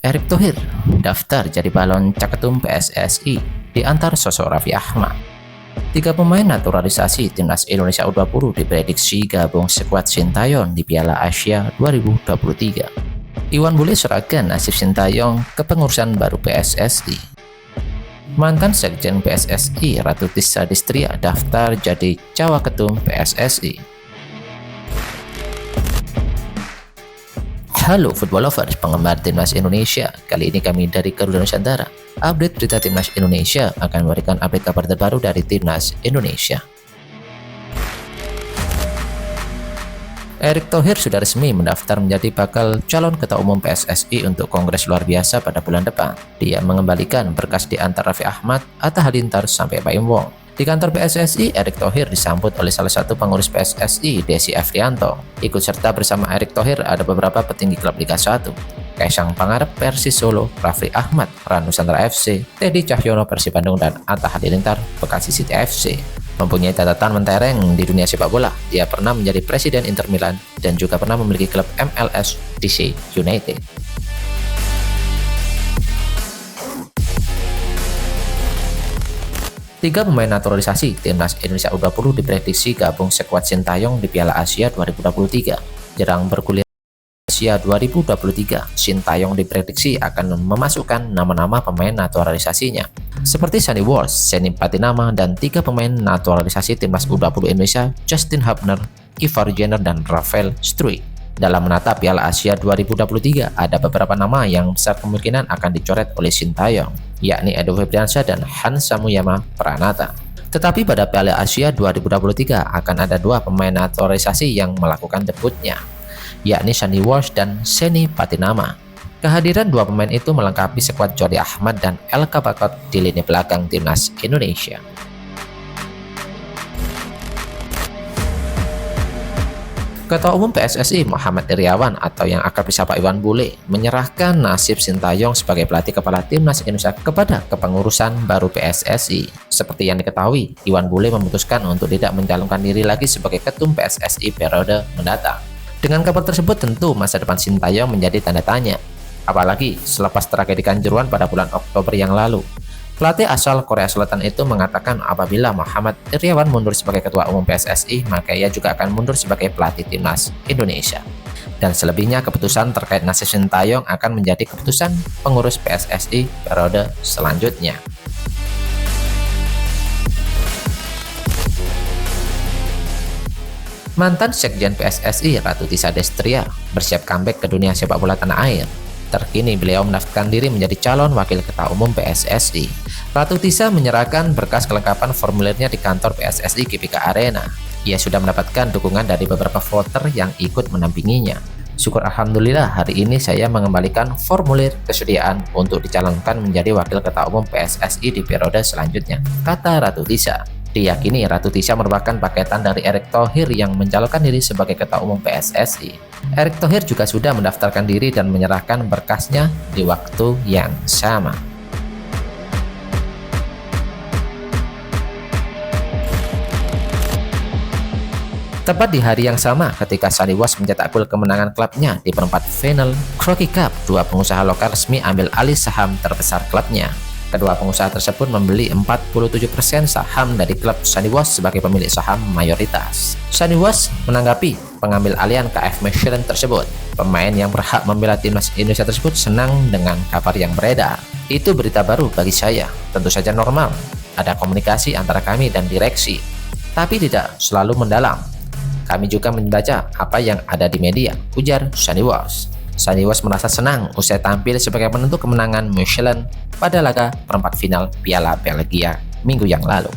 Erick Thohir daftar jadi balon caketum PSSI di antar sosok Raffi Ahmad. Tiga pemain naturalisasi timnas Indonesia U20 diprediksi gabung skuad Sintayong di Piala Asia 2023. Iwan Bule serahkan nasib Sintayong ke pengurusan baru PSSI. Mantan Sekjen PSSI Ratu Tissa Distria daftar jadi cawaketum PSSI. Halo football lovers penggemar timnas Indonesia, kali ini kami dari Garuda Nusantara. Update berita timnas Indonesia akan memberikan update kabar terbaru dari timnas Indonesia. Erick Thohir sudah resmi mendaftar menjadi bakal calon ketua umum PSSI untuk kongres luar biasa pada bulan depan. Dia mengembalikan berkas di antara Raffi Ahmad, Atta Halilintar sampai Baim Wong. Di kantor PSSI, Erick Thohir disambut oleh salah satu pengurus PSSI, Desi Afrianto. Ikut serta bersama Erick Thohir ada beberapa petinggi klub Liga 1. Kaisang Pangarep Persis Solo, Raffi Ahmad, Ranu Nusantara FC, Teddy Cahyono Persib Bandung, dan Atta Halilintar Bekasi City FC. Mempunyai catatan mentereng di dunia sepak bola, dia pernah menjadi presiden Inter Milan dan juga pernah memiliki klub MLS DC United. Tiga pemain naturalisasi timnas Indonesia U20 diprediksi gabung skuad Sintayong di Piala Asia 2023. Jelang bergulir Asia 2023, Sintayong diprediksi akan memasukkan nama-nama pemain naturalisasinya, seperti Sonny Walsh, Seni Patinama, dan tiga pemain naturalisasi timnas U20 Indonesia, Justin Hubner, Ivar Jenner, dan Rafael Struijk. Dalam menata Piala Asia 2023, ada beberapa nama yang besar kemungkinan akan dicoret oleh Sintayong, yakni Edo Febriansyah dan Hansa Muyama Pranata. Tetapi pada Piala Asia 2023 akan ada dua pemain naturalisasi yang melakukan debutnya, yakni Sonny Walsh dan Seni Patinama. Kehadiran dua pemain itu melengkapi skuad Jordi Ahmad dan Elka Bakot di lini belakang timnas Indonesia. Ketua Umum PSSI Muhammad Iryawan atau yang akrab disapa Iwan Bule menyerahkan nasib Sintayong sebagai pelatih kepala timnas Indonesia kepada kepengurusan baru PSSI. Seperti yang diketahui, Iwan Bule memutuskan untuk tidak mencalonkan diri lagi sebagai ketum PSSI periode mendatang. Dengan kabar tersebut tentu masa depan Sintayong menjadi tanda tanya, apalagi selepas tragedi Kanjuruhan pada bulan Oktober yang lalu. Pelatih asal Korea Selatan itu mengatakan apabila Muhammad Iryawan mundur sebagai ketua umum PSSI, maka ia juga akan mundur sebagai pelatih timnas Indonesia. Dan selebihnya keputusan terkait nasib Sintayong akan menjadi keputusan pengurus PSSI periode selanjutnya. Mantan Sekjen PSSI Ratu Tissa Distria bersiap comeback ke dunia sepak bola tanah air. Terkini beliau mendaftarkan diri menjadi calon wakil ketua umum PSSI. Ratu Tissa menyerahkan berkas kelengkapan formulirnya di kantor PSSI GBK Arena. Ia sudah mendapatkan dukungan dari beberapa voter yang ikut mendampinginya. Syukur alhamdulillah hari ini saya mengembalikan formulir kesediaan untuk dicalonkan menjadi wakil ketua umum PSSI di periode selanjutnya, kata Ratu Tissa. Diyakini Ratu Tissa merupakan paketan dari Erick Thohir yang mencalonkan diri sebagai ketua umum PSSI. Erick Thohir juga sudah mendaftarkan diri dan menyerahkan berkasnya di waktu yang sama. Tepat di hari yang sama ketika Sonny Walsh mencetak gol kemenangan klubnya di perempat final Crocky Cup, dua pengusaha lokal resmi ambil alih saham terbesar klubnya. Kedua pengusaha tersebut membeli 47% saham dari klub Sonny Walsh sebagai pemilik saham mayoritas. Sonny Walsh menanggapi pengambil alihan KF Mechelen tersebut. Pemain yang berhak membela timnas Indonesia tersebut senang dengan kabar yang beredar. Itu berita baru bagi saya, tentu saja normal. Ada komunikasi antara kami dan direksi, tapi tidak selalu mendalam. Kami juga membaca apa yang ada di media, ujar Sonny Walsh. Sonny Walsh merasa senang usai tampil sebagai penentu kemenangan Mechelen pada laga perempat final Piala Belgia minggu yang lalu.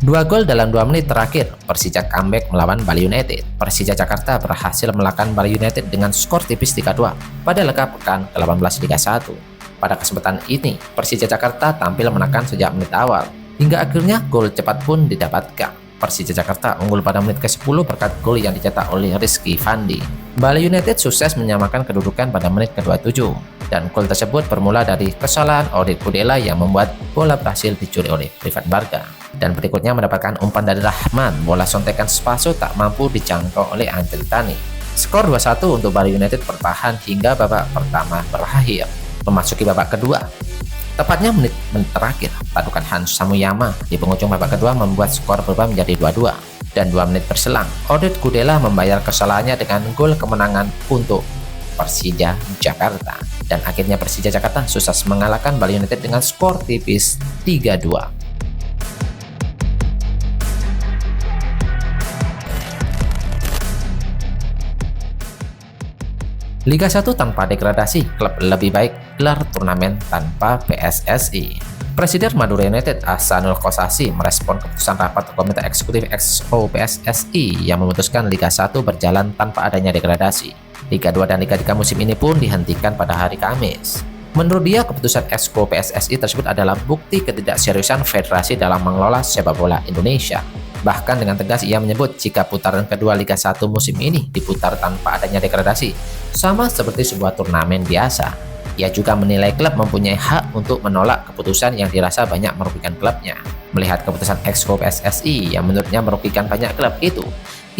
Dua gol dalam 2 menit terakhir, Persija comeback melawan Bali United. Persija Jakarta berhasil mengalahkan Bali United dengan skor tipis 3-2 pada laga pekan ke-18 Liga 1. Pada kesempatan ini, Persija Jakarta tampil menekan sejak menit awal. Hingga akhirnya gol cepat pun didapatkan. Persija Jakarta unggul pada menit ke-10 berkat gol yang dicetak oleh Rizky Fandi. Bali United sukses menyamakan kedudukan pada menit ke-27. Dan gol tersebut bermula dari kesalahan Orit Kudela yang membuat bola berhasil dicuri oleh Privat Barga. Dan berikutnya mendapatkan umpan dari Rahman, bola sontekan Spaso tak mampu dijangkau oleh Andre Tani. Skor 2-1 untuk Bali United bertahan hingga babak pertama berakhir. Memasuki babak kedua, tepatnya menit terakhir, padukan Hans Samuyama di penghujung babak kedua membuat skor berubah menjadi 2-2. Dan 2 menit berselang, Odet Kudela membayar kesalahannya dengan gol kemenangan untuk Persija Jakarta. Dan akhirnya Persija Jakarta sukses mengalahkan Bali United dengan skor tipis 3-2. Liga 1 tanpa degradasi, klub lebih baik gelar turnamen tanpa PSSI. Presiden Madura United Ahsanul Kossasi merespon keputusan rapat Komite Eksekutif XO PSSI yang memutuskan Liga 1 berjalan tanpa adanya degradasi. Liga 2 dan Liga 3 musim ini pun dihentikan pada hari Kamis. Menurut dia, keputusan XO PSSI tersebut adalah bukti ketidakseriusan federasi dalam mengelola sepak bola Indonesia. Bahkan dengan tegas ia menyebut jika putaran kedua Liga 1 musim ini diputar tanpa adanya degradasi, sama seperti sebuah turnamen biasa. Ia juga menilai klub mempunyai hak untuk menolak keputusan yang dirasa banyak merugikan klubnya. Melihat keputusan XO PSSI yang menurutnya merugikan banyak klub itu,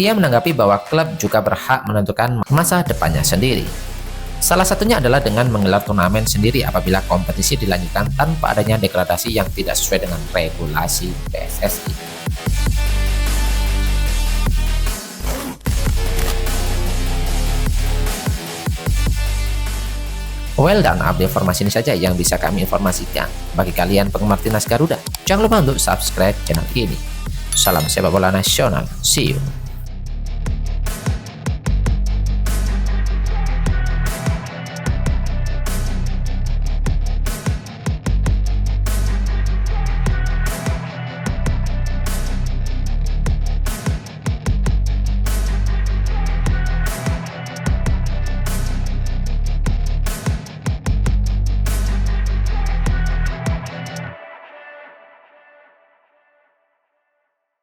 ia menanggapi bahwa klub juga berhak menentukan masa depannya sendiri. Salah satunya adalah dengan menggelar turnamen sendiri apabila kompetisi dilanjutkan tanpa adanya degradasi yang tidak sesuai dengan regulasi PSSI. Well, dan update informasi ini saja yang bisa kami informasikan. Bagi kalian penggemar Timnas Garuda, jangan lupa untuk subscribe channel ini. Salam sepak bola nasional. See you.